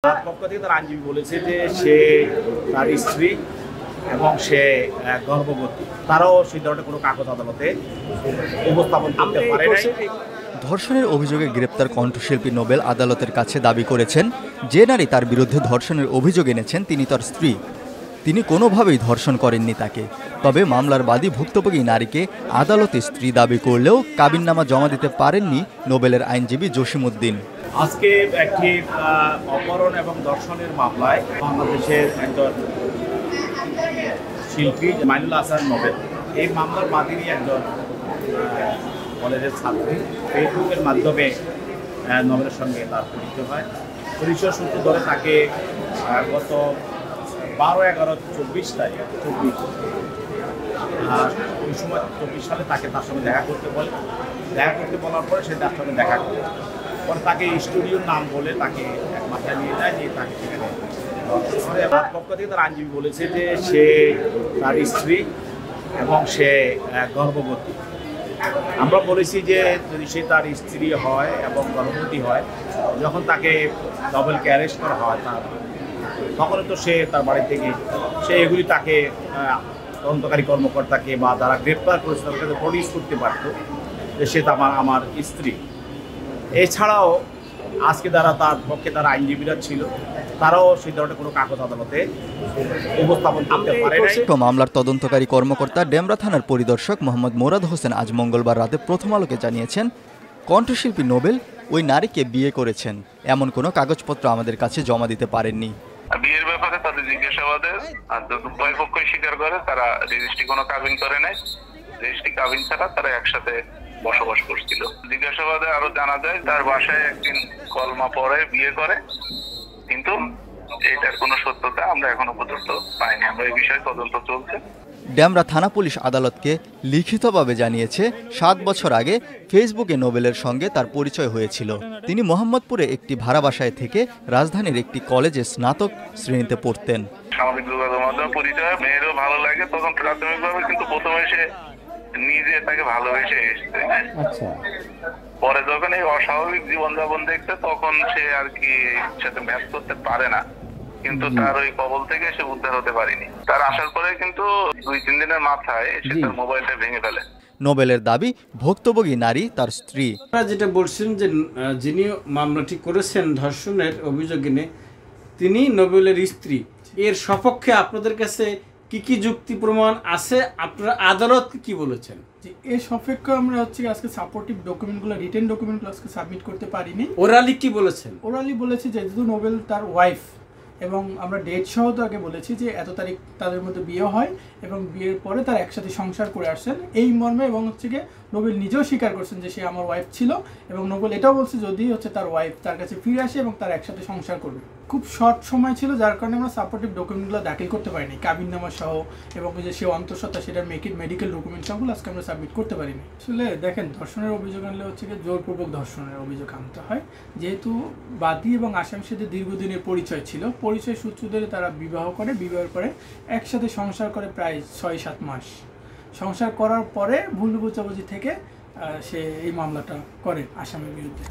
তার পক্ষ থেকে তার আইনজীবী বলেছে যে সে তার স্ত্রী এবং সে গর্ভবতী, তারাও সেই ধরনের কোনো কাগজ আদালতে উপস্থাপন করতে পারে নাই। ধর্ষণের অভিযোগে গ্রেপ্তার কণ্ঠশিল্পী নোবেল আদালতের কাছে দাবি করেছেন, যে নারী তার বিরুদ্ধে ধর্ষণের অভিযোগ এনেছেন তিনি তার স্ত্রী। তিনি কোনোভাবেই ধর্ষণ করেননি তাকে। তবে মামলার বাদী ভুক্তভোগী নারীকে আদালতে স্ত্রী দাবি করলেও কাবিননামা জমা দিতে পারেননি নোবেলের আইনজীবী জসিমউদ্দিন। আজকে একটি অপহরণ এবং ধর্ষণের মামলায় বাংলাদেশের একজন শিল্পী মাইনুল হাসান নোবেল, এই মামলার বাদীরই একজন কলেজের ছাত্রী, ফেসবুকের মাধ্যমে নোবেলের সঙ্গে তার পরিচয় হয়। পরিচয় সূত্র ধরে তাকে গত 12/11/24 তারিখ ওই সময় 24 সালে তার সঙ্গে দেখা করতে বলার পরে সে তার সঙ্গে দেখা করে পরে তাকে স্টুডিওর নাম বলে তাকে এক মাথায় নিয়ে যায়, নিয়ে তাকে সেখানে তার পক্ষ থেকে তার আইনজীবী বলেছে যে সে তার স্ত্রী এবং সে গর্ভবতী। আমরা বলেছি যে যদি সে তার স্ত্রী হয় এবং গর্ভবতী হয়, যখন তাকে নোবেলকে অ্যারেস্ট করা হয় তখন তো সে তার বাড়ি থেকে সে এগুলি তাকে তদন্তকারী কর্মকর্তাকে বা যারা গ্রেপ্তার করেছে তাদেরকে প্রডিউস করতে পারত যে সে আমার স্ত্রী। এছাড়াও আজকে তার পক্ষে তার আইনজীবীরা ছিল, তারাও সেই ধরনের কোনো কাগজ আদালতে উপস্থাপন করতে পারে নাই। মামলার তদন্তকারী কর্মকর্তা ডেমরা থানার পরিদর্শক মোহাম্মদ মোরাদ হোসেন আজ মঙ্গলবার রাতে প্রথম আলোকে জানিয়েছেন, কণ্ঠশিল্পী নোবেল ওই নারীকে বিয়ে করেছেন, এমন কোনো কাগজপত্র আমাদের কাছে জমা দিতে পারেননি। বিয়ের ব্যাপারে তাদের জিজ্ঞাসাবাদে উভয় পক্ষই স্বীকার করে তারা রেজিস্ট্রি কোনো কাবিন করে নাই, রেজিস্ট্রি কাবিন ছাড়া তারা একসাথে বসবাস করছিল। জিজ্ঞাসাবাদে আরো জানা যায় তার বাসায় একদিন কলমা পরে বিয়ে করে, কিন্তু এটার কোনো সত্যতা আমরা এখনো পর্যন্ত পাইনি। আমরা এই বিষয়ে তদন্ত চলছে। ডেমরা থানা পুলিশ আদালতকে লিখিতভাবে জানিয়েছে 7 বছর আগে ফেসবুকে নোবেলের সঙ্গে তার পরিচয় হয়েছিল। তিনি মোহাম্মদপুরে একটি ভাড়া বাসায় থেকে রাজধানীর একটি কলেজে স্নাতক শ্রেণীতে পড়তেন। সামাজিক যোগাযোগ মাধ্যমে পরিচয়, মেয়েরও ভালো লাগে তখন প্রাথমিকভাবে, কিন্তু প্রথমে সে নিজে তাকে ভালোবেসে এসছে। পরে যখন এই অস্বাভাবিক জীবনযাপন দেখছে তখন সে আর কি সাথে ম্যাচ করতে পারে না, কিন্তু তার ওই কবল থেকে সে উদ্ধার হতে পারেনি। তার আসার পরে কিন্তু 2-3 দিনের মাথায় সে তার মোবাইলটা ভেঙে ফেলে। নোবেলের দাবি ভুক্তভোগী নারী তার স্ত্রী। যেটা বলছেন যে যিনি মামলাটি করেছেন ধর্ষণের অভিযোগ এনে তিনি নোবেলের স্ত্রী, এর সপক্ষে আপনাদের কাছে কি কি যুক্তি প্রমাণ আছে? আপনারা আদালত কি বলেছেন? এর সপক্ষে আমরা আজকে সাপোর্টিভ ডকুমেন্টগুলো, রিটেন ডকুমেন্টগুলো আজকে সাবমিট করতে পারিনি। ওরালি কি বলেছেন? ওরালি বলেছে যে যেহেতু নোবেল তার ওয়াইফ এবং আমরা ডেট সহ তো আগে বলেছি যে এত তারিখ তাদের মধ্যে বিয়ে হয় এবং বিয়ের পরে তারা একসাথে সংসার করে আসছেন এই মর্মে, এবং গিয়ে নোবেল নিজেও স্বীকার করছেন যে সে আমার ওয়াইফ ছিল, এবং নোবেল এটাও বলছে যদি তার ওয়াইফ তার কাছে ফিরে আসে এবং তারা একসাথে সংসার করবে। খুব শর্ট সময় ছিল যার কারণে আমরা সাপোর্টিভ ডকুমেন্টগুলো দাখিল করতে পারিনি, কাবিননামা সহ এবং যে সে অন্তঃসত্ত্বা সেটার মেডিকেল ডকুমেন্ট সবগুলো আজকে আমরা সাবমিট করতে পারিনি। আসলে দেখেন, ধর্ষণের অভিযোগ আনলে জোরপূর্বক ধর্ষণের অভিযোগ আনতে হয়, যেহেতু বাদী এবং আসামির সাথে দীর্ঘদিনের পরিচয় ছিল, পরিচয় সূত্র ধরে তারা বিবাহ করে, বিবাহের পরে একসাথে সংসার করে প্রায় 6-7 মাস। সংসার করার পরে ভুল বোঝাবুঝি থেকে সে এই মামলাটা করে আসামির বিরুদ্ধে।